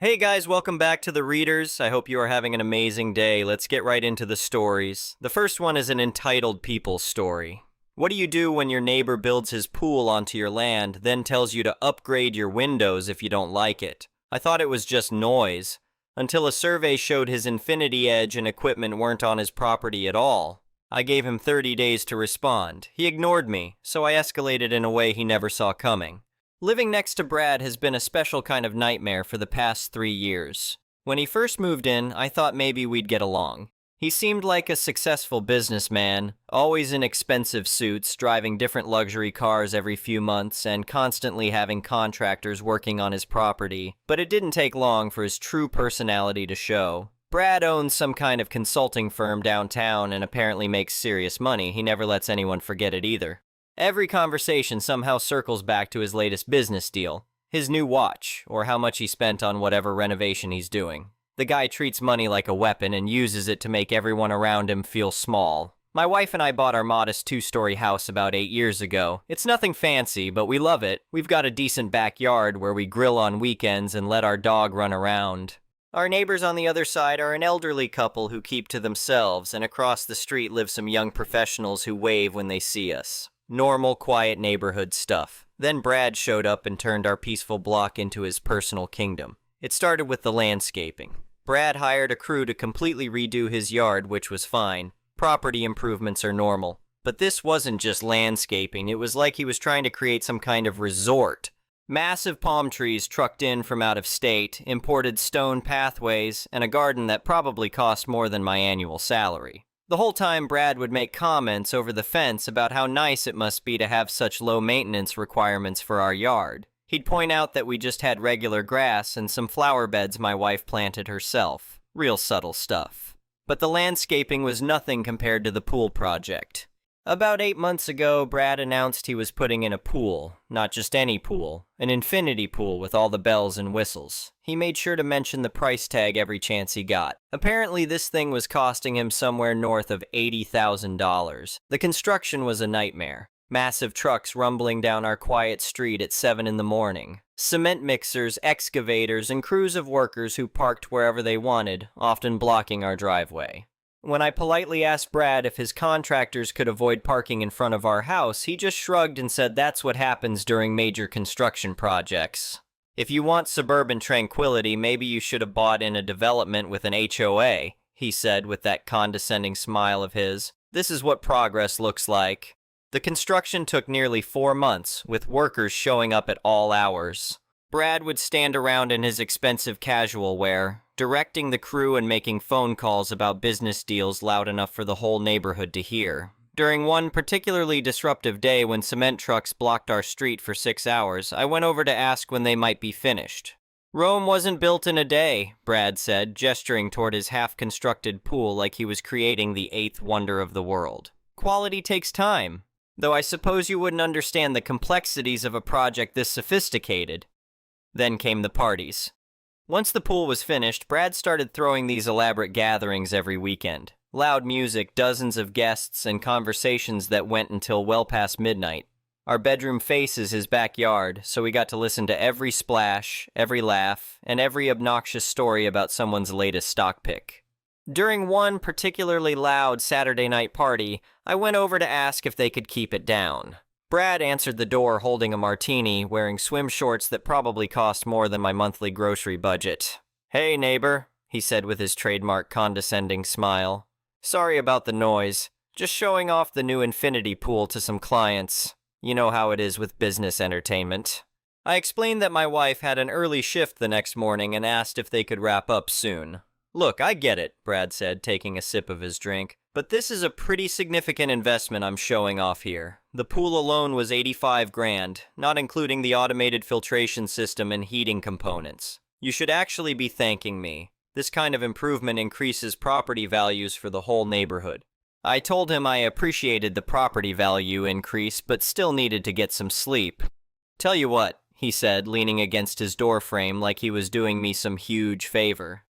Hey guys, welcome back to the Readers. I hope you are having an amazing day. Let's get right into the stories. The first one is an entitled people story. What do you do when your neighbor builds his pool onto your land, then tells you to upgrade your windows if you don't like it? I thought it was just noise, until a survey showed his infinity edge and equipment weren't on his property at all. I gave him 30 days to respond. He ignored me, so I escalated in a way he never saw coming. Living next to Brad has been a special kind of nightmare for the past 3 years. When he first moved in, I thought maybe we'd get along. He seemed like a successful businessman, always in expensive suits, driving different luxury cars every few months, and constantly having contractors working on his property. But it didn't take long for his true personality to show. Brad owns some kind of consulting firm downtown and apparently makes serious money. He never lets anyone forget it either. Every conversation somehow circles back to his latest business deal, his new watch, or how much he spent on whatever renovation he's doing. The guy treats money like a weapon and uses it to make everyone around him feel small. My wife and I bought our modest 2-story house about 8 years ago. It's nothing fancy, but we love it. We've got a decent backyard where we grill on weekends and let our dog run around. Our neighbors on the other side are an elderly couple who keep to themselves, and across the street live some young professionals who wave when they see us. Normal, quiet neighborhood stuff. Then Brad showed up and turned our peaceful block into his personal kingdom. It started with the landscaping. Brad hired a crew to completely redo his yard, which was fine. Property improvements are normal. But this wasn't just landscaping. It was like he was trying to create some kind of resort. Massive palm trees trucked in from out of state, imported stone pathways, and a garden that probably cost more than my annual salary. The whole time, Brad would make comments over the fence about how nice it must be to have such low maintenance requirements for our yard. He'd point out that we just had regular grass and some flower beds my wife planted herself. Real subtle stuff. But the landscaping was nothing compared to the pool project. About 8 months ago, Brad announced he was putting in a pool. Not just any pool. An infinity pool with all the bells and whistles. He made sure to mention the price tag every chance he got. Apparently this thing was costing him somewhere north of $80,000. The construction was a nightmare. Massive trucks rumbling down our quiet street at 7 in the morning. Cement mixers, excavators, and crews of workers who parked wherever they wanted, often blocking our driveway. When I politely asked Brad if his contractors could avoid parking in front of our house, he just shrugged and said that's what happens during major construction projects. If you want suburban tranquility, maybe you should have bought in a development with an HOA, he said with that condescending smile of his. This is what progress looks like. The construction took nearly 4 months, with workers showing up at all hours. Brad would stand around in his expensive casual wear, directing the crew and making phone calls about business deals loud enough for the whole neighborhood to hear. During one particularly disruptive day when cement trucks blocked our street for 6 hours, I went over to ask when they might be finished. Rome wasn't built in a day, Brad said, gesturing toward his half-constructed pool like he was creating the 8th wonder of the world. Quality takes time, though I suppose you wouldn't understand the complexities of a project this sophisticated. Then came the parties. Once the pool was finished, Brad started throwing these elaborate gatherings every weekend. Loud music, dozens of guests, and conversations that went until well past midnight. Our bedroom faces his backyard, so we got to listen to every splash, every laugh, and every obnoxious story about someone's latest stock pick. During one particularly loud Saturday night party, I went over to ask if they could keep it down. Brad answered the door holding a martini, wearing swim shorts that probably cost more than my monthly grocery budget. "Hey, neighbor," he said with his trademark condescending smile. "Sorry about the noise. Just showing off the new infinity pool to some clients. You know how it is with business entertainment." I explained that my wife had an early shift the next morning and asked if they could wrap up soon. "Look, I get it," Brad said, taking a sip of his drink. "But this is a pretty significant investment I'm showing off here. The pool alone was $85,000, not including the automated filtration system and heating components. You should actually be thanking me. This kind of improvement increases property values for the whole neighborhood." I told him I appreciated the property value increase, but still needed to get some sleep. "Tell you what," he said, leaning against his door frame like he was doing me some huge favor.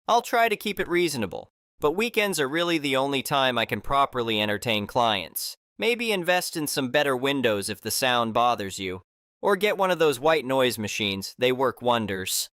"I'll try to keep it reasonable, but weekends are really the only time I can properly entertain clients. Maybe invest in some better windows if the sound bothers you. Or get one of those white noise machines, they work wonders."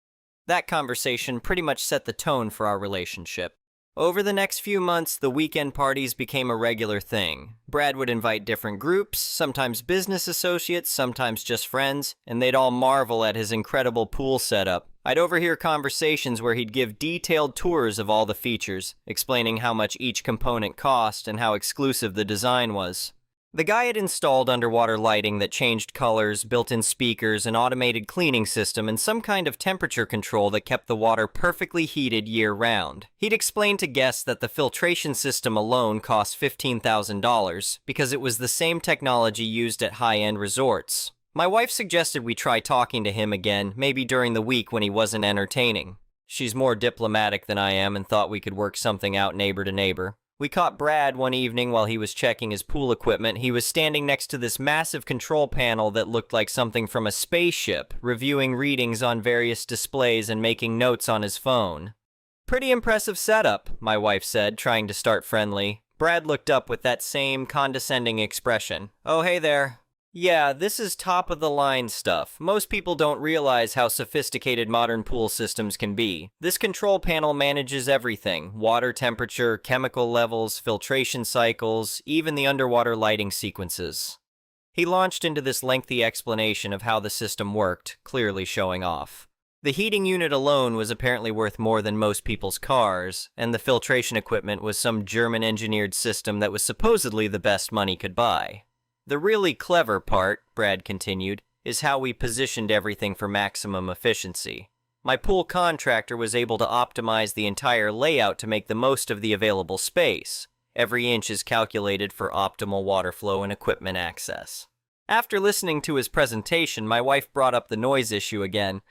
That conversation pretty much set the tone for our relationship. Over the next few months, the weekend parties became a regular thing. Brad would invite different groups, sometimes business associates, sometimes just friends, and they'd all marvel at his incredible pool setup. I'd overhear conversations where he'd give detailed tours of all the features, explaining how much each component cost and how exclusive the design was. The guy had installed underwater lighting that changed colors, built-in speakers, an automated cleaning system, and some kind of temperature control that kept the water perfectly heated year-round. He'd explained to guests that the filtration system alone cost $15,000 because it was the same technology used at high-end resorts. My wife suggested we try talking to him again, maybe during the week when he wasn't entertaining. She's more diplomatic than I am and thought we could work something out neighbor to neighbor. We caught Brad one evening while he was checking his pool equipment. He was standing next to this massive control panel that looked like something from a spaceship, reviewing readings on various displays and making notes on his phone. "Pretty impressive setup," my wife said, trying to start friendly. Brad looked up with that same condescending expression. "Oh, hey there. Yeah, this is top-of-the-line stuff. Most people don't realize how sophisticated modern pool systems can be. This control panel manages everything: water temperature, chemical levels, filtration cycles, even the underwater lighting sequences." He launched into this lengthy explanation of how the system worked, clearly showing off. The heating unit alone was apparently worth more than most people's cars, and the filtration equipment was some German-engineered system that was supposedly the best money could buy. "The really clever part," Brad continued, "is how we positioned everything for maximum efficiency. My pool contractor was able to optimize the entire layout to make the most of the available space. Every inch is calculated for optimal water flow and equipment access." After listening to his presentation, my wife brought up the noise issue again.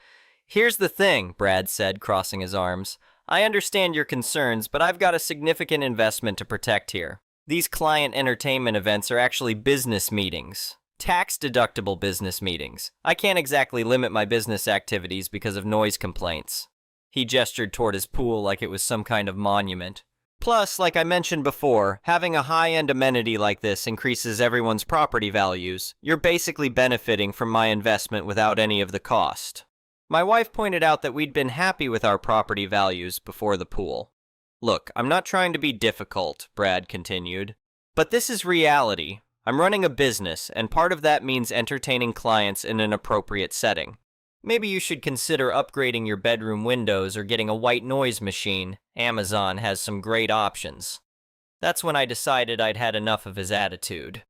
"Here's the thing," Brad said, crossing his arms. "I understand your concerns, but I've got a significant investment to protect here. These client entertainment events are actually business meetings. Tax-deductible business meetings. I can't exactly limit my business activities because of noise complaints." He gestured toward his pool like it was some kind of monument. "Plus, like I mentioned before, having a high-end amenity like this increases everyone's property values. You're basically benefiting from my investment without any of the cost." My wife pointed out that we'd been happy with our property values before the pool. "Look, I'm not trying to be difficult," Brad continued, "but this is reality. I'm running a business, and part of that means entertaining clients in an appropriate setting. Maybe you should consider upgrading your bedroom windows or getting a white noise machine. Amazon has some great options." That's when I decided I'd had enough of his attitude.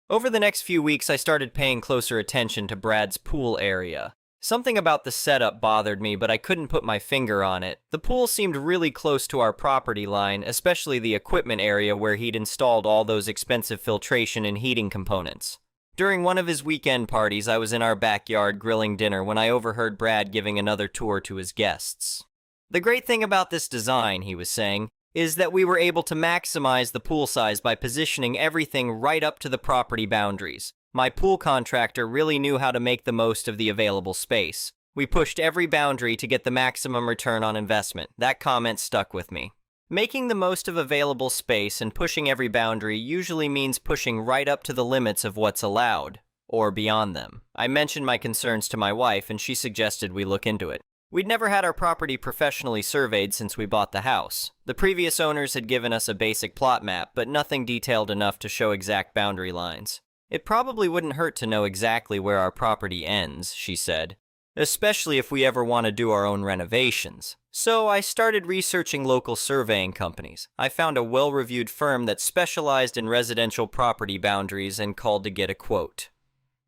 Over the next few weeks, I started paying closer attention to Brad's pool area. Something about the setup bothered me, but I couldn't put my finger on it. The pool seemed really close to our property line, especially the equipment area where he'd installed all those expensive filtration and heating components. During one of his weekend parties, I was in our backyard grilling dinner when I overheard Brad giving another tour to his guests. "The great thing about this design," he was saying, "is that we were able to maximize the pool size by positioning everything right up to the property boundaries. My pool contractor really knew how to make the most of the available space. We pushed every boundary to get the maximum return on investment." That comment stuck with me. Making the most of available space and pushing every boundary usually means pushing right up to the limits of what's allowed, or beyond them. I mentioned my concerns to my wife, and she suggested we look into it. We'd never had our property professionally surveyed since we bought the house. The previous owners had given us a basic plot map, but nothing detailed enough to show exact boundary lines. "It probably wouldn't hurt to know exactly where our property ends," she said, "especially if we ever want to do our own renovations." So I started researching local surveying companies. I found a well-reviewed firm that specialized in residential property boundaries and called to get a quote.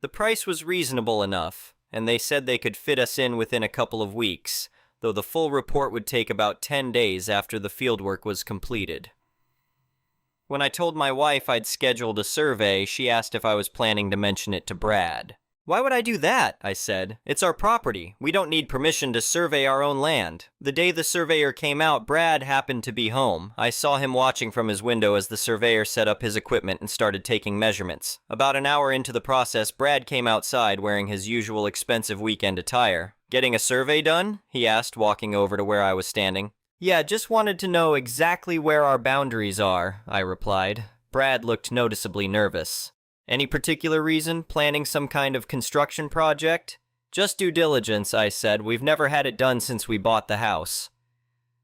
The price was reasonable enough, and they said they could fit us in within a couple of weeks, though the full report would take about 10 days after the fieldwork was completed. When I told my wife I'd scheduled a survey, she asked if I was planning to mention it to Brad. "Why would I do that?" I said. "It's our property. We don't need permission to survey our own land." The day the surveyor came out, Brad happened to be home. I saw him watching from his window as the surveyor set up his equipment and started taking measurements. About an hour into the process, Brad came outside wearing his usual expensive weekend attire. "Getting a survey done?" he asked, walking over to where I was standing. "Yeah, just wanted to know exactly where our boundaries are," I replied. Brad looked noticeably nervous. "Any particular reason? Planning some kind of construction project?" Just due diligence, I said. We've never had it done since we bought the house.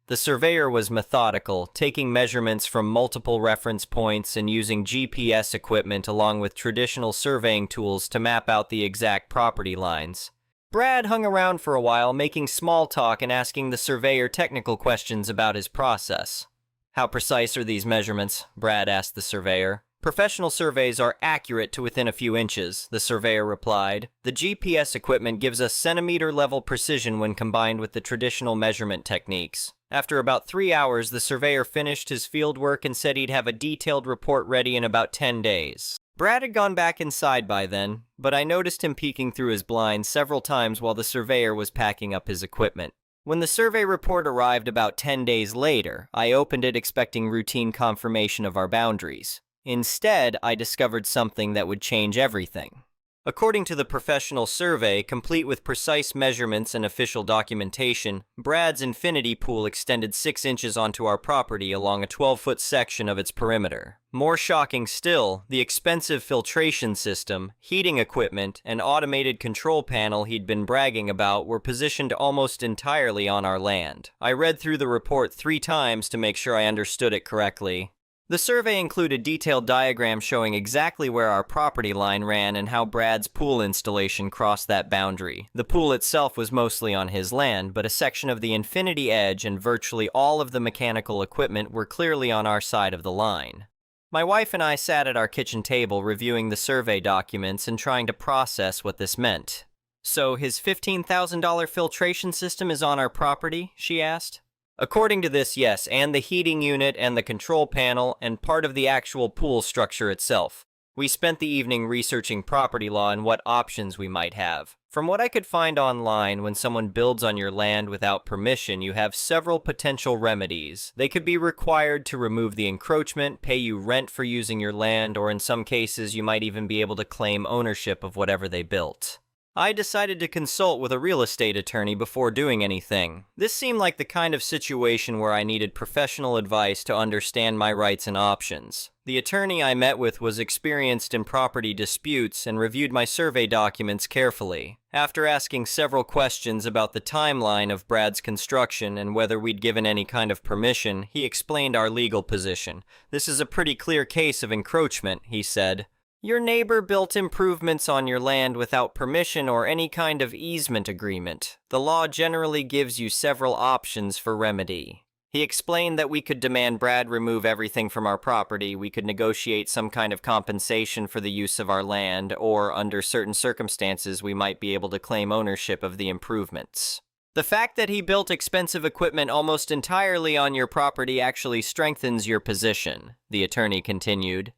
The surveyor was methodical, taking measurements from multiple reference points and using GPS equipment along with traditional surveying tools to map out the exact property lines. Brad hung around for a while, making small talk and asking the surveyor technical questions about his process. "How precise are these measurements?" Brad asked the surveyor. "Professional surveys are accurate to within a few inches," the surveyor replied. "The GPS equipment gives us centimeter-level precision when combined with the traditional measurement techniques." After about 3 hours, the surveyor finished his field work and said he'd have a detailed report ready in about 10 days. Brad had gone back inside by then, but I noticed him peeking through his blinds several times while the surveyor was packing up his equipment. When the survey report arrived about 10 days later, I opened it expecting routine confirmation of our boundaries. Instead, I discovered something that would change everything. According to the professional survey, complete with precise measurements and official documentation, Brad's infinity pool extended 6 inches onto our property along a 12-foot section of its perimeter. More shocking still, the expensive filtration system, heating equipment, and automated control panel he'd been bragging about were positioned almost entirely on our land. I read through the report 3 times to make sure I understood it correctly. The survey included detailed diagrams showing exactly where our property line ran and how Brad's pool installation crossed that boundary. The pool itself was mostly on his land, but a section of the infinity edge and virtually all of the mechanical equipment were clearly on our side of the line. My wife and I sat at our kitchen table reviewing the survey documents and trying to process what this meant. "So his $15,000 filtration system is on our property?" she asked. "According to this, yes, and the heating unit and the control panel and part of the actual pool structure itself. We spent the evening researching property law and what options we might have. From what I could find online, when someone builds on your land without permission, you have several potential remedies. They could be required to remove the encroachment, pay you rent for using your land, or in some cases, you might even be able to claim ownership of whatever they built. I decided to consult with a real estate attorney before doing anything. This seemed like the kind of situation where I needed professional advice to understand my rights and options. The attorney I met with was experienced in property disputes and reviewed my survey documents carefully. After asking several questions about the timeline of Brad's construction and whether we'd given any kind of permission, he explained our legal position. "This is a pretty clear case of encroachment," he said. "Your neighbor built improvements on your land without permission or any kind of easement agreement. The law generally gives you several options for remedy." He explained that we could demand Brad remove everything from our property, we could negotiate some kind of compensation for the use of our land, or under certain circumstances we might be able to claim ownership of the improvements. "The fact that he built expensive equipment almost entirely on your property actually strengthens your position," the attorney continued.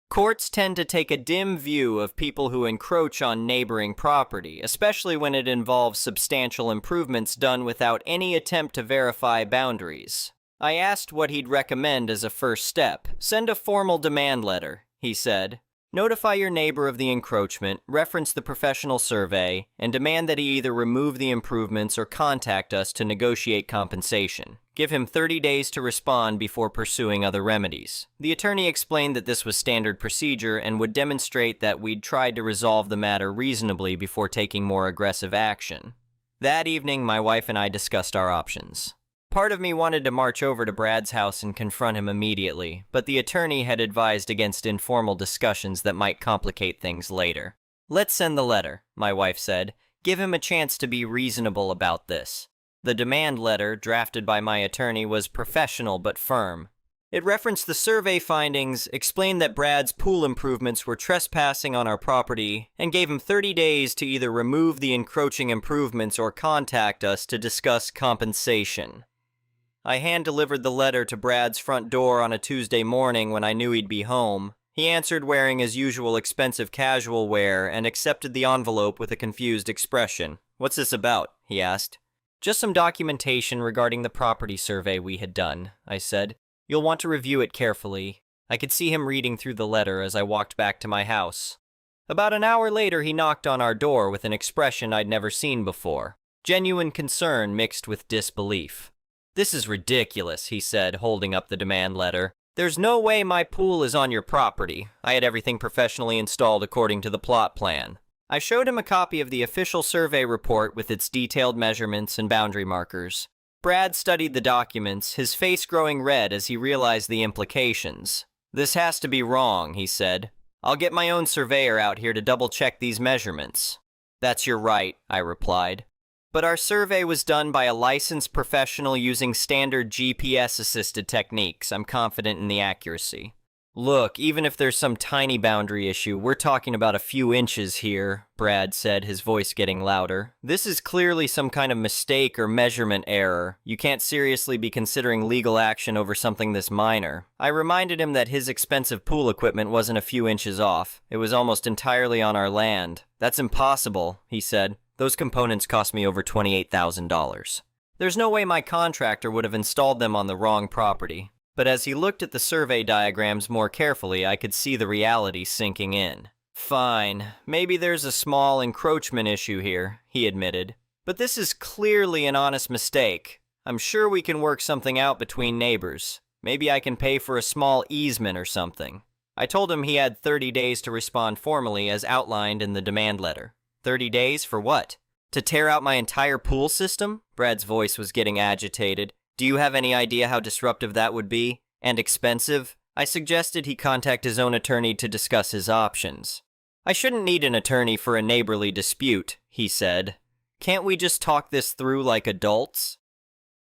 "Courts tend to take a dim view of people who encroach on neighboring property, especially when it involves substantial improvements done without any attempt to verify boundaries." I asked what he'd recommend as a first step. "Send a formal demand letter," he said. "Notify your neighbor of the encroachment, reference the professional survey, and demand that he either remove the improvements or contact us to negotiate compensation. Give him 30 days to respond before pursuing other remedies." The attorney explained that this was standard procedure and would demonstrate that we'd tried to resolve the matter reasonably before taking more aggressive action. That evening, my wife and I discussed our options. Part of me wanted to march over to Brad's house and confront him immediately, but the attorney had advised against informal discussions that might complicate things later. "Let's send the letter," my wife said. "Give him a chance to be reasonable about this." The demand letter, drafted by my attorney, was professional but firm. It referenced the survey findings, explained that Brad's pool improvements were trespassing on our property, and gave him 30 days to either remove the encroaching improvements or contact us to discuss compensation. I hand-delivered the letter to Brad's front door on a Tuesday morning when I knew he'd be home. He answered wearing his usual expensive casual wear and accepted the envelope with a confused expression. "What's this about?" he asked. "Just some documentation regarding the property survey we had done," I said. "You'll want to review it carefully." I could see him reading through the letter as I walked back to my house. About an hour later, he knocked on our door with an expression I'd never seen before. Genuine concern mixed with disbelief. "This is ridiculous," he said, holding up the demand letter. "There's no way my pool is on your property. I had everything professionally installed according to the plot plan." I showed him a copy of the official survey report with its detailed measurements and boundary markers. Brad studied the documents, his face growing red as he realized the implications. "This has to be wrong," he said. "I'll get my own surveyor out here to double-check these measurements." "That's your right," I replied. But our survey was done by a licensed professional using standard GPS-assisted techniques. I'm confident in the accuracy. "Look, even if there's some tiny boundary issue, we're talking about a few inches here," Brad said, his voice getting louder. "This is clearly some kind of mistake or measurement error. You can't seriously be considering legal action over something this minor." I reminded him that his expensive pool equipment wasn't a few inches off. It was almost entirely on our land. "That's impossible," he said. "Those components cost me over $28,000. There's no way my contractor would have installed them on the wrong property." But as he looked at the survey diagrams more carefully, I could see the reality sinking in. "Fine, maybe there's a small encroachment issue here," he admitted. "But this is clearly an honest mistake. I'm sure we can work something out between neighbors. Maybe I can pay for a small easement or something." I told him he had 30 days to respond formally as outlined in the demand letter. 30 days for what? To tear out my entire pool system? Brad's voice was getting agitated. "Do you have any idea how disruptive that would be? And expensive?" I suggested he contact his own attorney to discuss his options. "I shouldn't need an attorney for a neighborly dispute," he said. "Can't we just talk this through like adults?"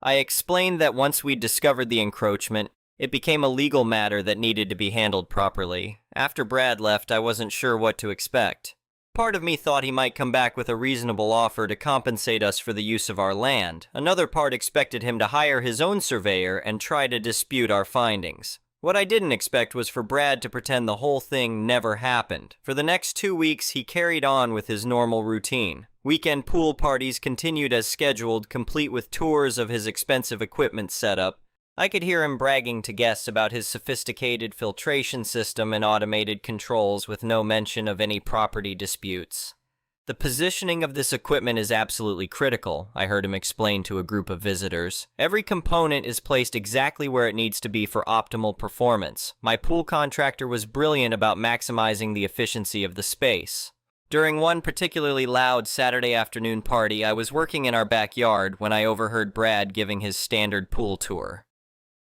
I explained that once we'd discovered the encroachment, it became a legal matter that needed to be handled properly. After Brad left, I wasn't sure what to expect. Part of me thought he might come back with a reasonable offer to compensate us for the use of our land. Another part expected him to hire his own surveyor and try to dispute our findings. What I didn't expect was for Brad to pretend the whole thing never happened. For the next 2 weeks, he carried on with his normal routine. Weekend pool parties continued as scheduled, complete with tours of his expensive equipment setup. I could hear him bragging to guests about his sophisticated filtration system and automated controls with no mention of any property disputes. "The positioning of this equipment is absolutely critical," I heard him explain to a group of visitors. "Every component is placed exactly where it needs to be for optimal performance. My pool contractor was brilliant about maximizing the efficiency of the space." During one particularly loud Saturday afternoon party, I was working in our backyard when I overheard Brad giving his standard pool tour.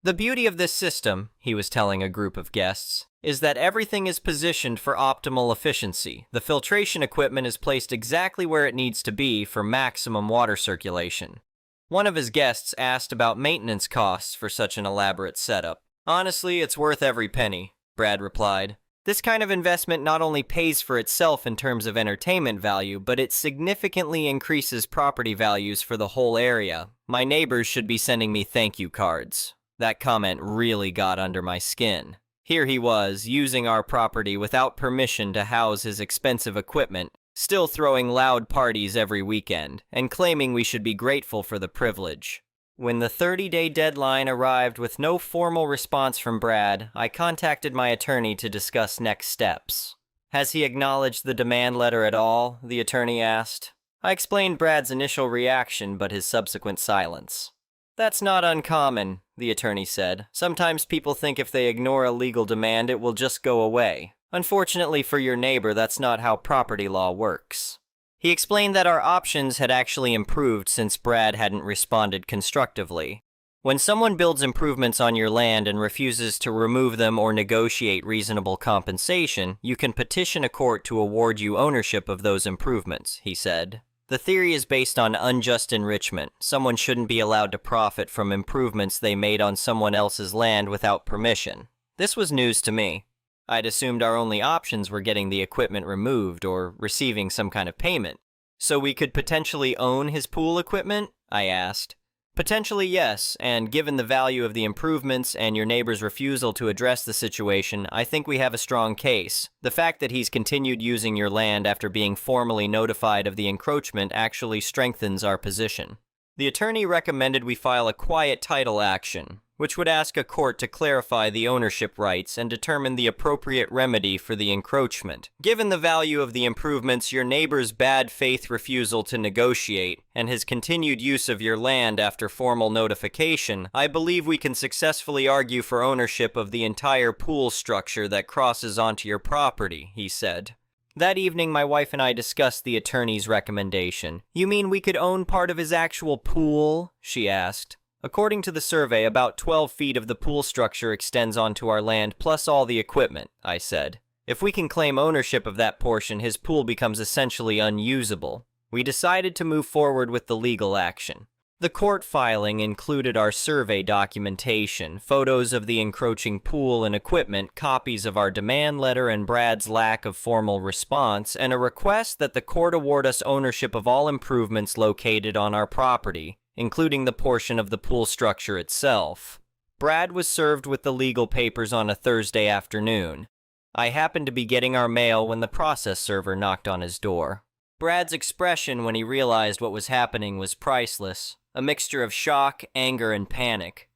"The beauty of this system," he was telling a group of guests, "is that everything is positioned for optimal efficiency. The filtration equipment is placed exactly where it needs to be for maximum water circulation." One of his guests asked about maintenance costs for such an elaborate setup. "Honestly, it's worth every penny," Brad replied. "This kind of investment not only pays for itself in terms of entertainment value, but it significantly increases property values for the whole area. My neighbors should be sending me thank you cards." That comment really got under my skin. Here he was, using our property without permission to house his expensive equipment, still throwing loud parties every weekend, and claiming we should be grateful for the privilege. When the 30-day deadline arrived with no formal response from Brad, I contacted my attorney to discuss next steps. "Has he acknowledged the demand letter at all?" the attorney asked. I explained Brad's initial reaction, but his subsequent silence. "That's not uncommon," the attorney said. "Sometimes people think if they ignore a legal demand, it will just go away. Unfortunately for your neighbor, that's not how property law works." He explained that our options had actually improved since Brad hadn't responded constructively. When someone builds improvements on your land and refuses to remove them or negotiate reasonable compensation, you can petition a court to award you ownership of those improvements, he said. "The theory is based on unjust enrichment. Someone shouldn't be allowed to profit from improvements they made on someone else's land without permission." This was news to me. I'd assumed our only options were getting the equipment removed or receiving some kind of payment. "So we could potentially own his pool equipment?" I asked. "Potentially, yes, and given the value of the improvements and your neighbor's refusal to address the situation, I think we have a strong case. The fact that he's continued using your land after being formally notified of the encroachment actually strengthens our position." The attorney recommended we file a quiet title action, which would ask a court to clarify the ownership rights and determine the appropriate remedy for the encroachment. "Given the value of the improvements, your neighbor's bad faith refusal to negotiate, and his continued use of your land after formal notification, I believe we can successfully argue for ownership of the entire pool structure that crosses onto your property," he said. That evening, my wife and I discussed the attorney's recommendation. "You mean we could own part of his actual pool?" she asked. "According to the survey, about 12 feet of the pool structure extends onto our land, plus all the equipment," I said. "If we can claim ownership of that portion, his pool becomes essentially unusable." We decided to move forward with the legal action. The court filing included our survey documentation, photos of the encroaching pool and equipment, copies of our demand letter and Brad's lack of formal response, and a request that the court award us ownership of all improvements located on our property, including the portion of the pool structure itself. Brad was served with the legal papers on a Thursday afternoon. I happened to be getting our mail when the process server knocked on his door. Brad's expression when he realized what was happening was priceless. A mixture of shock, anger, and panic.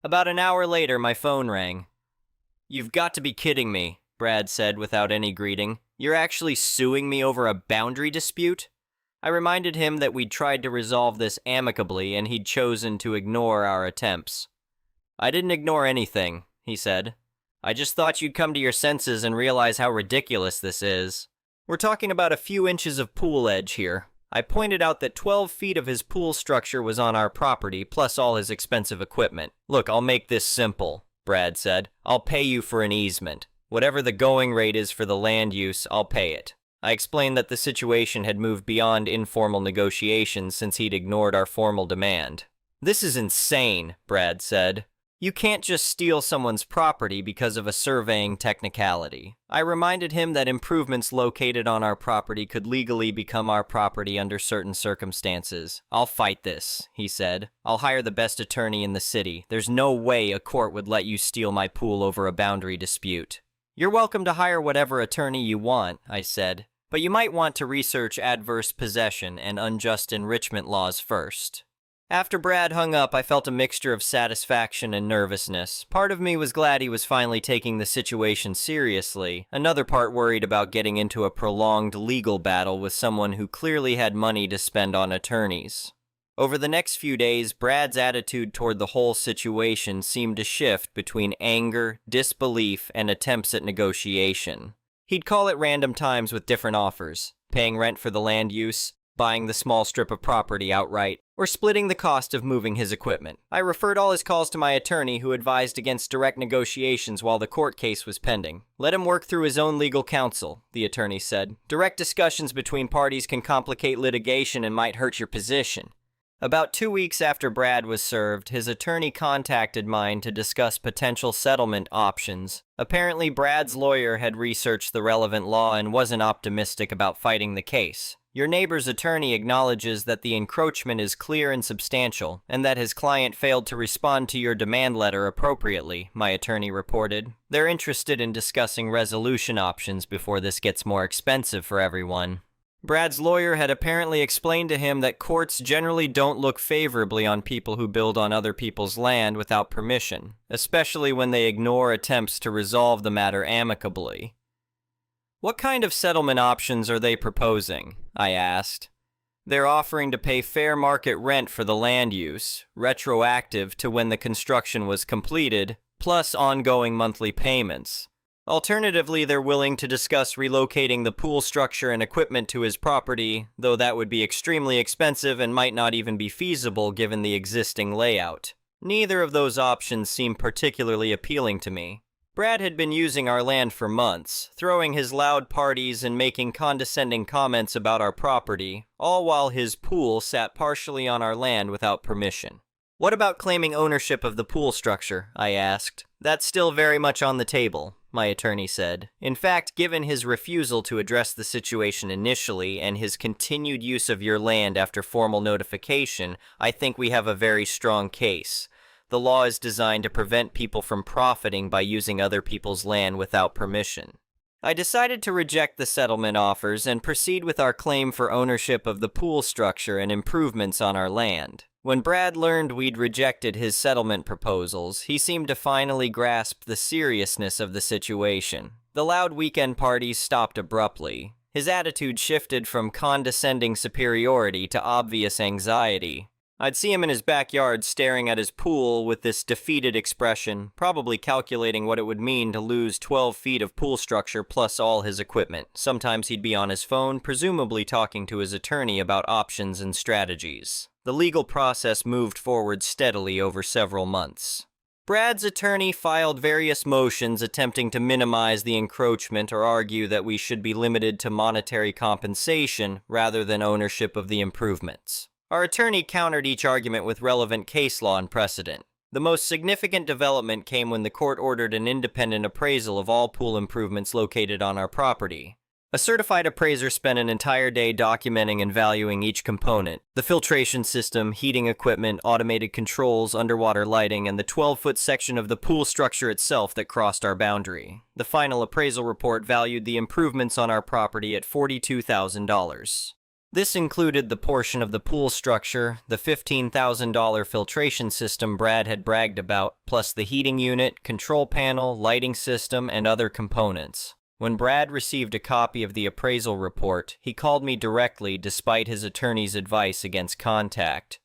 About an hour later, my phone rang. "You've got to be kidding me," Brad said without any greeting. "You're actually suing me over a boundary dispute?" I reminded him that we'd tried to resolve this amicably and he'd chosen to ignore our attempts. "I didn't ignore anything," he said. "I just thought you'd come to your senses and realize how ridiculous this is. We're talking about a few inches of pool edge here." I pointed out that 12 feet of his pool structure was on our property, plus all his expensive equipment. "Look, I'll make this simple," Brad said. "I'll pay you for an easement. Whatever the going rate is for the land use, I'll pay it." I explained that the situation had moved beyond informal negotiations since he'd ignored our formal demand. "This is insane," Brad said. "You can't just steal someone's property because of a surveying technicality." I reminded him that improvements located on our property could legally become our property under certain circumstances. "I'll fight this," he said. "I'll hire the best attorney in the city. There's no way a court would let you steal my pool over a boundary dispute." "You're welcome to hire whatever attorney you want," I said, "but you might want to research adverse possession and unjust enrichment laws first." After Brad hung up, I felt a mixture of satisfaction and nervousness. Part of me was glad he was finally taking the situation seriously. Another part worried about getting into a prolonged legal battle with someone who clearly had money to spend on attorneys. Over the next few days, Brad's attitude toward the whole situation seemed to shift between anger, disbelief, and attempts at negotiation. He'd call at random times with different offers: paying rent for the land use, buying the small strip of property outright, or splitting the cost of moving his equipment. I referred all his calls to my attorney, who advised against direct negotiations while the court case was pending. "Let him work through his own legal counsel," the attorney said. "Direct discussions between parties can complicate litigation and might hurt your position." About 2 weeks after Brad was served, his attorney contacted mine to discuss potential settlement options. Apparently, Brad's lawyer had researched the relevant law and wasn't optimistic about fighting the case. "Your neighbor's attorney acknowledges that the encroachment is clear and substantial, and that his client failed to respond to your demand letter appropriately," my attorney reported. "They're interested in discussing resolution options before this gets more expensive for everyone." Brad's lawyer had apparently explained to him that courts generally don't look favorably on people who build on other people's land without permission, especially when they ignore attempts to resolve the matter amicably. "What kind of settlement options are they proposing?" I asked. "They're offering to pay fair market rent for the land use, retroactive to when the construction was completed, plus ongoing monthly payments. Alternatively, they're willing to discuss relocating the pool structure and equipment to his property, though that would be extremely expensive and might not even be feasible given the existing layout. Neither of those options seemed particularly appealing to me. Brad had been using our land for months, throwing his loud parties and making condescending comments about our property, all while his pool sat partially on our land without permission. "What about claiming ownership of the pool structure?" I asked. "That's still very much on the table," my attorney said. "In fact, given his refusal to address the situation initially and his continued use of your land after formal notification, I think we have a very strong case. The law is designed to prevent people from profiting by using other people's land without permission." I decided to reject the settlement offers and proceed with our claim for ownership of the pool structure and improvements on our land. When Brad learned we'd rejected his settlement proposals, he seemed to finally grasp the seriousness of the situation. The loud weekend parties stopped abruptly. His attitude shifted from condescending superiority to obvious anxiety. I'd see him in his backyard staring at his pool with this defeated expression, probably calculating what it would mean to lose 12 feet of pool structure plus all his equipment. Sometimes he'd be on his phone, presumably talking to his attorney about options and strategies. The legal process moved forward steadily over several months. Brad's attorney filed various motions attempting to minimize the encroachment or argue that we should be limited to monetary compensation rather than ownership of the improvements. Our attorney countered each argument with relevant case law and precedent. The most significant development came when the court ordered an independent appraisal of all pool improvements located on our property. A certified appraiser spent an entire day documenting and valuing each component: the filtration system, heating equipment, automated controls, underwater lighting, and the 12-foot section of the pool structure itself that crossed our boundary. The final appraisal report valued the improvements on our property at $42,000. This included the portion of the pool structure, the $15,000 filtration system Brad had bragged about, plus the heating unit, control panel, lighting system, and other components. When Brad received a copy of the appraisal report, he called me directly despite his attorney's advice against contact.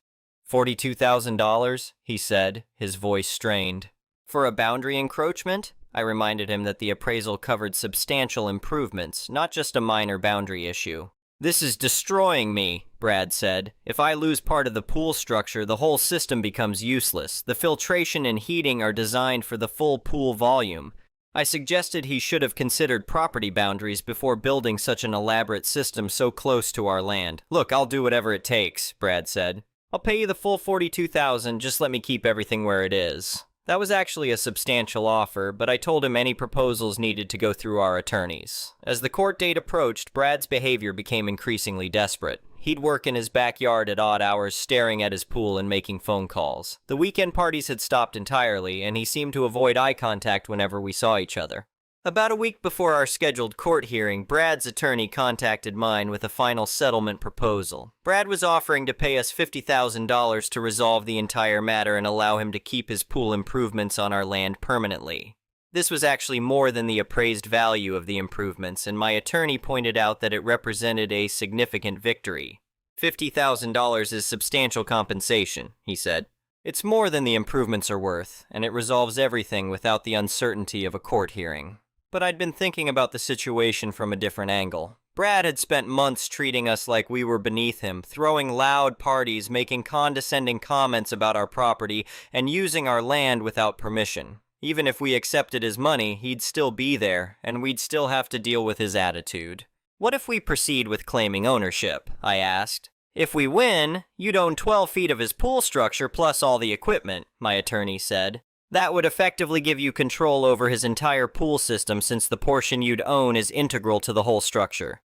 $42,000, he said, his voice strained. For a boundary encroachment? I reminded him that the appraisal covered substantial improvements, not just a minor boundary issue. "This is destroying me," Brad said. "If I lose part of the pool structure, the whole system becomes useless. The filtration and heating are designed for the full pool volume." I suggested he should have considered property boundaries before building such an elaborate system so close to our land. "Look, I'll do whatever it takes," Brad said. "I'll pay you the full $42,000, just let me keep everything where it is." That was actually a substantial offer, but I told him any proposals needed to go through our attorneys. As the court date approached, Brad's behavior became increasingly desperate. He'd work in his backyard at odd hours, staring at his pool and making phone calls. The weekend parties had stopped entirely, and he seemed to avoid eye contact whenever we saw each other. About a week before our scheduled court hearing, Brad's attorney contacted mine with a final settlement proposal. Brad was offering to pay us $50,000 to resolve the entire matter and allow him to keep his pool improvements on our land permanently. This was actually more than the appraised value of the improvements, and my attorney pointed out that it represented a significant victory. $50,000 is substantial compensation, he said. It's more than the improvements are worth, and it resolves everything without the uncertainty of a court hearing. But I'd been thinking about the situation from a different angle. Brad had spent months treating us like we were beneath him, throwing loud parties, making condescending comments about our property, and using our land without permission. Even if we accepted his money, he'd still be there, and we'd still have to deal with his attitude. "What if we proceed with claiming ownership?" I asked. "If we win, you'd own 12 feet of his pool structure plus all the equipment," my attorney said. "That would effectively give you control over his entire pool system, since the portion you'd own is integral to the whole structure."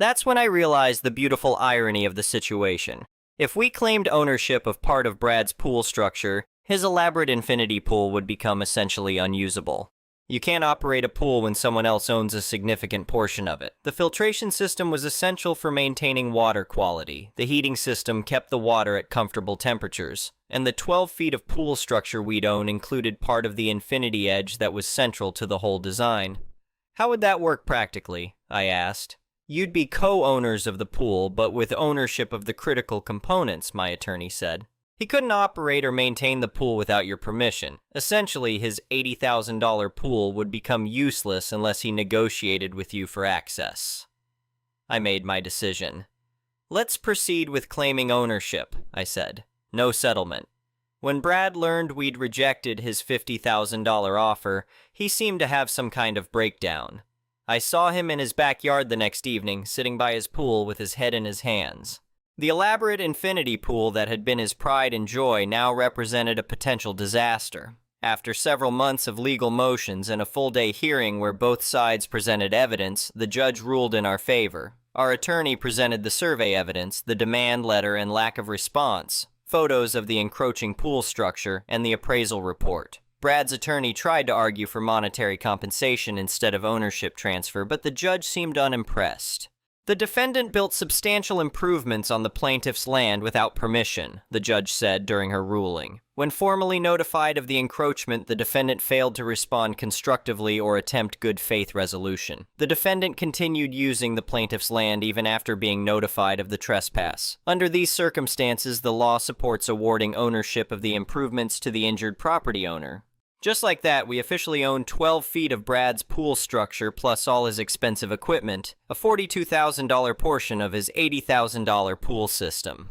That's when I realized the beautiful irony of the situation. If we claimed ownership of part of Brad's pool structure, his elaborate infinity pool would become essentially unusable. You can't operate a pool when someone else owns a significant portion of it. The filtration system was essential for maintaining water quality. The heating system kept the water at comfortable temperatures. And the 12 feet of pool structure we'd own included part of the infinity edge that was central to the whole design. "How would that work practically?" I asked. "You'd be co-owners of the pool, but with ownership of the critical components," my attorney said. "He couldn't operate or maintain the pool without your permission. Essentially, his $80,000 pool would become useless unless he negotiated with you for access." I made my decision. "Let's proceed with claiming ownership," I said. "No settlement." When Brad learned we'd rejected his $50,000 offer, he seemed to have some kind of breakdown. I saw him in his backyard the next evening, sitting by his pool with his head in his hands. The elaborate infinity pool that had been his pride and joy now represented a potential disaster. After several months of legal motions and a full-day hearing where both sides presented evidence, the judge ruled in our favor. Our attorney presented the survey evidence, the demand letter and lack of response, photos of the encroaching pool structure, and the appraisal report. Brad's attorney tried to argue for monetary compensation instead of ownership transfer, but the judge seemed unimpressed. The defendant built substantial improvements on the plaintiff's land without permission, the judge said during her ruling. When formally notified of the encroachment, the defendant failed to respond constructively or attempt good faith resolution. The defendant continued using the plaintiff's land even after being notified of the trespass. Under these circumstances, the law supports awarding ownership of the improvements to the injured property owner. Just like that, we officially own 12 feet of Brad's pool structure plus all his expensive equipment, a $42,000 portion of his $80,000 pool system.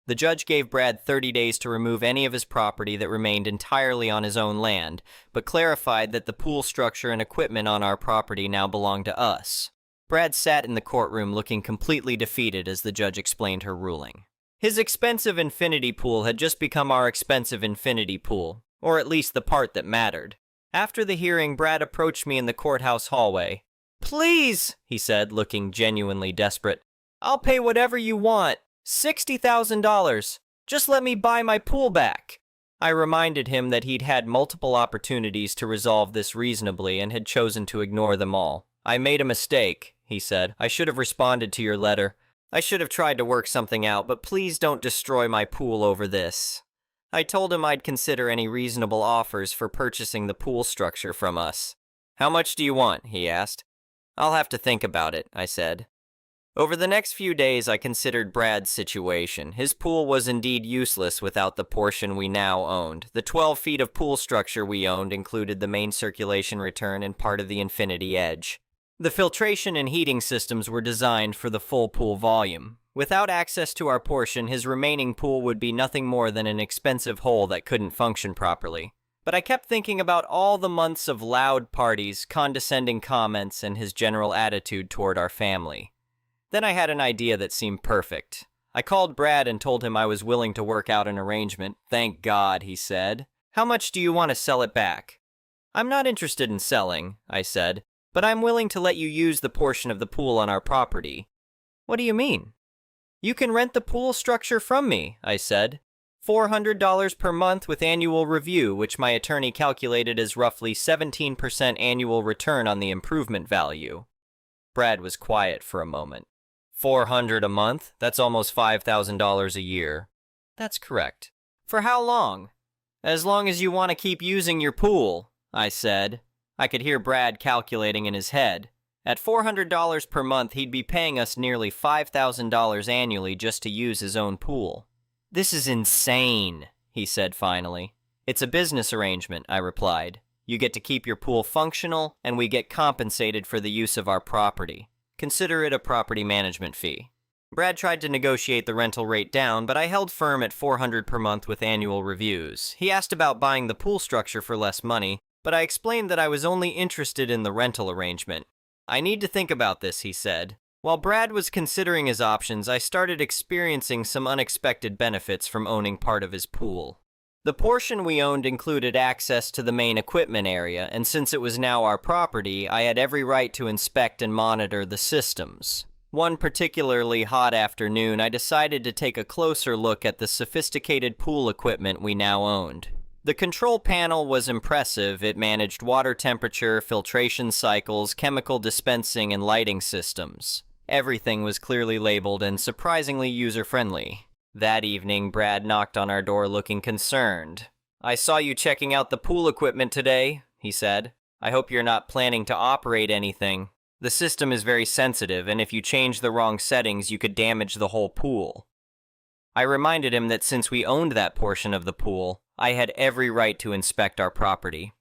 The judge gave Brad 30 days to remove any of his property that remained entirely on his own land, but clarified that the pool structure and equipment on our property now belong to us. Brad sat in the courtroom looking completely defeated as the judge explained her ruling. His expensive infinity pool had just become our expensive infinity pool, or at least the part that mattered. After the hearing, Brad approached me in the courthouse hallway. "Please," he said, looking genuinely desperate, "I'll pay whatever you want. $60,000. Just let me buy my pool back." I reminded him that he'd had multiple opportunities to resolve this reasonably and had chosen to ignore them all. "I made a mistake," he said. "I should have responded to your letter. I should have tried to work something out, but please don't destroy my pool over this." I told him I'd consider any reasonable offers for purchasing the pool structure from us. "How much do you want?" he asked. "I'll have to think about it," I said. Over the next few days, I considered Brad's situation. His pool was indeed useless without the portion we now owned. The 12 feet of pool structure we owned included the main circulation return and part of the infinity edge. The filtration and heating systems were designed for the full pool volume. Without access to our portion, his remaining pool would be nothing more than an expensive hole that couldn't function properly. But I kept thinking about all the months of loud parties, condescending comments, and his general attitude toward our family. Then I had an idea that seemed perfect. I called Brad and told him I was willing to work out an arrangement. "Thank God," he said. "How much do you want to sell it back?" "I'm not interested in selling," I said, "but I'm willing to let you use the portion of the pool on our property." "What do you mean?" "You can rent the pool structure from me," I said. $400 per month with annual review, which my attorney calculated as roughly 17% annual return on the improvement value. Brad was quiet for a moment. $400 a month? That's almost $5,000 a year. That's correct. For how long? As long as you want to keep using your pool, I said. I could hear Brad calculating in his head. At $400 per month, he'd be paying us nearly $5,000 annually just to use his own pool. "This is insane," he said finally. "It's a business arrangement," I replied. "You get to keep your pool functional, and we get compensated for the use of our property. Consider it a property management fee." Brad tried to negotiate the rental rate down, but I held firm at $400 per month with annual reviews. He asked about buying the pool structure for less money, but I explained that I was only interested in the rental arrangement. "I need to think about this," he said. While Brad was considering his options, I started experiencing some unexpected benefits from owning part of his pool. The portion we owned included access to the main equipment area, and since it was now our property, I had every right to inspect and monitor the systems. One particularly hot afternoon, I decided to take a closer look at the sophisticated pool equipment we now owned. The control panel was impressive. It managed water temperature, filtration cycles, chemical dispensing, and lighting systems. Everything was clearly labeled and surprisingly user-friendly. That evening, Brad knocked on our door looking concerned. "I saw you checking out the pool equipment today," he said. "I hope you're not planning to operate anything. The system is very sensitive, and if you change the wrong settings, you could damage the whole pool." I reminded him that since we owned that portion of the pool, I had every right to inspect our property.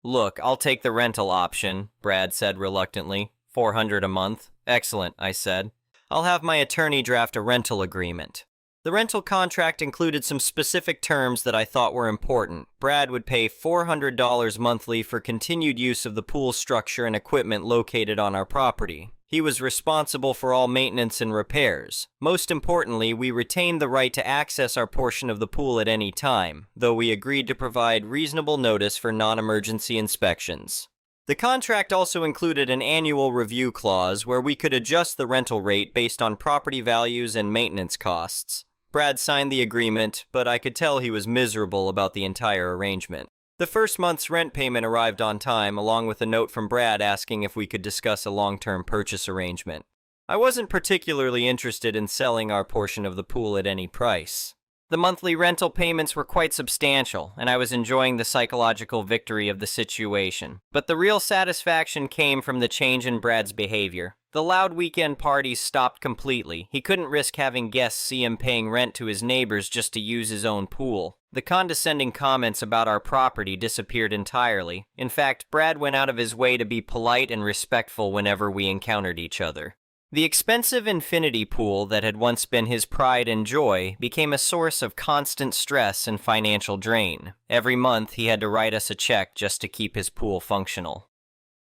"Look, I'll take the rental option," Brad said reluctantly. $400 a month. "Excellent," I said. "I'll have my attorney draft a rental agreement." The rental contract included some specific terms that I thought were important. Brad would pay $400 monthly for continued use of the pool structure and equipment located on our property. He was responsible for all maintenance and repairs. Most importantly, we retained the right to access our portion of the pool at any time, though we agreed to provide reasonable notice for non-emergency inspections. The contract also included an annual review clause where we could adjust the rental rate based on property values and maintenance costs. Brad signed the agreement, but I could tell he was miserable about the entire arrangement. The first month's rent payment arrived on time, along with a note from Brad asking if we could discuss a long-term purchase arrangement. I wasn't particularly interested in selling our portion of the pool at any price. The monthly rental payments were quite substantial, and I was enjoying the psychological victory of the situation. But the real satisfaction came from the change in Brad's behavior. The loud weekend parties stopped completely. He couldn't risk having guests see him paying rent to his neighbors just to use his own pool. The condescending comments about our property disappeared entirely. In fact, Brad went out of his way to be polite and respectful whenever we encountered each other. The expensive infinity pool that had once been his pride and joy became a source of constant stress and financial drain. Every month he had to write us a check just to keep his pool functional.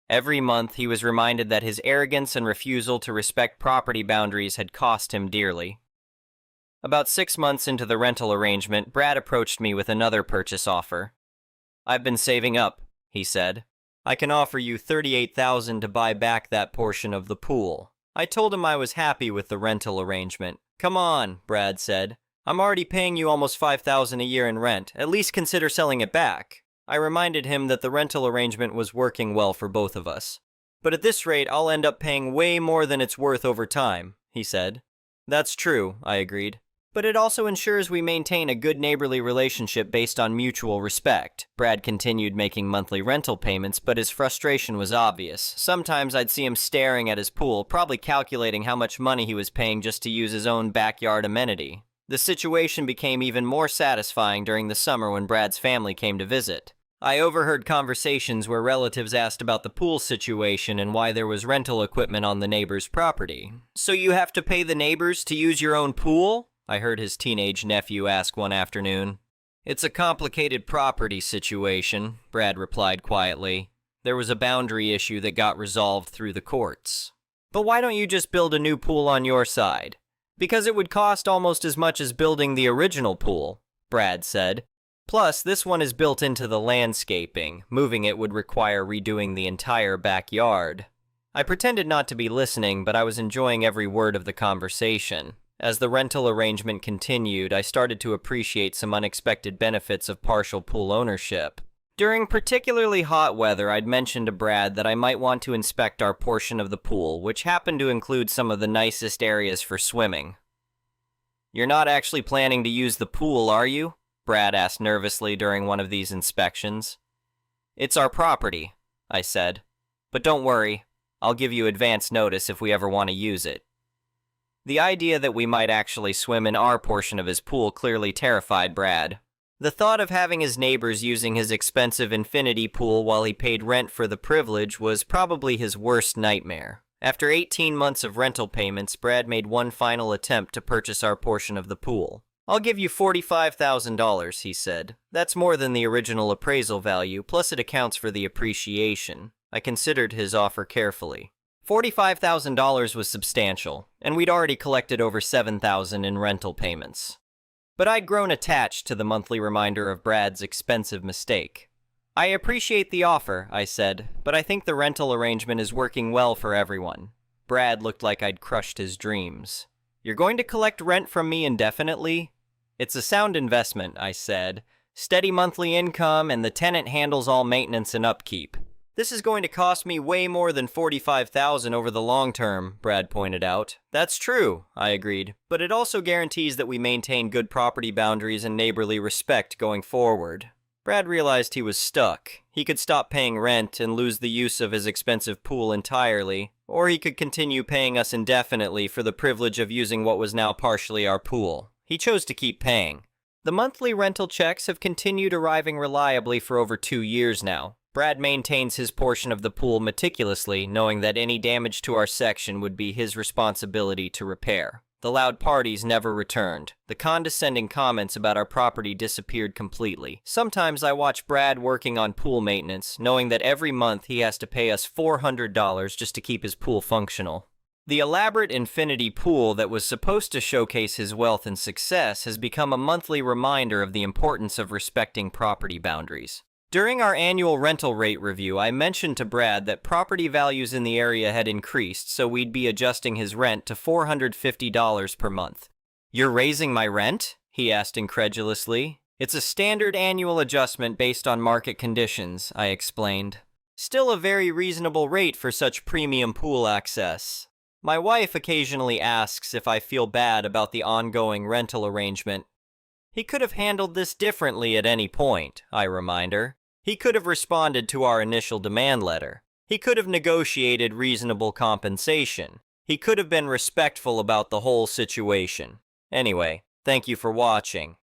Every month he was reminded that his arrogance and refusal to respect property boundaries had cost him dearly. About 6 months into the rental arrangement, Brad approached me with another purchase offer. "I've been saving up," he said. "I can offer you $38,000 to buy back that portion of the pool." I told him I was happy with the rental arrangement. "Come on," Brad said. "I'm already paying you almost $5,000 a year in rent. At least consider selling it back." I reminded him that the rental arrangement was working well for both of us. "But at this rate, I'll end up paying way more than it's worth over time," he said. "That's true," I agreed. "But it also ensures we maintain a good neighborly relationship based on mutual respect." Brad continued making monthly rental payments, but his frustration was obvious. Sometimes I'd see him staring at his pool, probably calculating how much money he was paying just to use his own backyard amenity. The situation became even more satisfying during the summer when Brad's family came to visit. I overheard conversations where relatives asked about the pool situation and why there was rental equipment on the neighbor's property. "So you have to pay the neighbors to use your own pool?" I heard his teenage nephew ask one afternoon. "It's a complicated property situation," Brad replied quietly. "There was a boundary issue that got resolved through the courts." "But why don't you just build a new pool on your side?" "Because it would cost almost as much as building the original pool," Brad said. "Plus, this one is built into the landscaping. Moving it would require redoing the entire backyard." I pretended not to be listening, but I was enjoying every word of the conversation. As the rental arrangement continued, I started to appreciate some unexpected benefits of partial pool ownership. During particularly hot weather, I'd mentioned to Brad that I might want to inspect our portion of the pool, which happened to include some of the nicest areas for swimming. "You're not actually planning to use the pool, are you?" Brad asked nervously during one of these inspections. "It's our property," I said. "But don't worry, I'll give you advance notice if we ever want to use it." The idea that we might actually swim in our portion of his pool clearly terrified Brad. The thought of having his neighbors using his expensive infinity pool while he paid rent for the privilege was probably his worst nightmare. After 18 months of rental payments, Brad made one final attempt to purchase our portion of the pool. "I'll give you $45,000, he said. "That's more than the original appraisal value, plus it accounts for the appreciation." I considered his offer carefully. $45,000 was substantial, and we'd already collected over $7,000 in rental payments. But I'd grown attached to the monthly reminder of Brad's expensive mistake. "I appreciate the offer," I said, "but I think the rental arrangement is working well for everyone." Brad looked like I'd crushed his dreams. "You're going to collect rent from me indefinitely?" "It's a sound investment," I said. "Steady monthly income, and the tenant handles all maintenance and upkeep." "This is going to cost me way more than $45,000 over the long term," Brad pointed out. "That's true," I agreed, "but it also guarantees that we maintain good property boundaries and neighborly respect going forward." Brad realized he was stuck. He could stop paying rent and lose the use of his expensive pool entirely, or he could continue paying us indefinitely for the privilege of using what was now partially our pool. He chose to keep paying. The monthly rental checks have continued arriving reliably for over 2 years now. Brad maintains his portion of the pool meticulously, knowing that any damage to our section would be his responsibility to repair. The loud parties never returned. The condescending comments about our property disappeared completely. Sometimes I watch Brad working on pool maintenance, knowing that every month he has to pay us $400 just to keep his pool functional. The elaborate infinity pool that was supposed to showcase his wealth and success has become a monthly reminder of the importance of respecting property boundaries. During our annual rental rate review, I mentioned to Brad that property values in the area had increased, so we'd be adjusting his rent to $450 per month. "You're raising my rent?" he asked incredulously. "It's a standard annual adjustment based on market conditions," I explained. "Still a very reasonable rate for such premium pool access." My wife occasionally asks if I feel bad about the ongoing rental arrangement. He could have handled this differently at any point, I remind her. He could have responded to our initial demand letter. He could have negotiated reasonable compensation. He could have been respectful about the whole situation. Anyway, thank you for watching.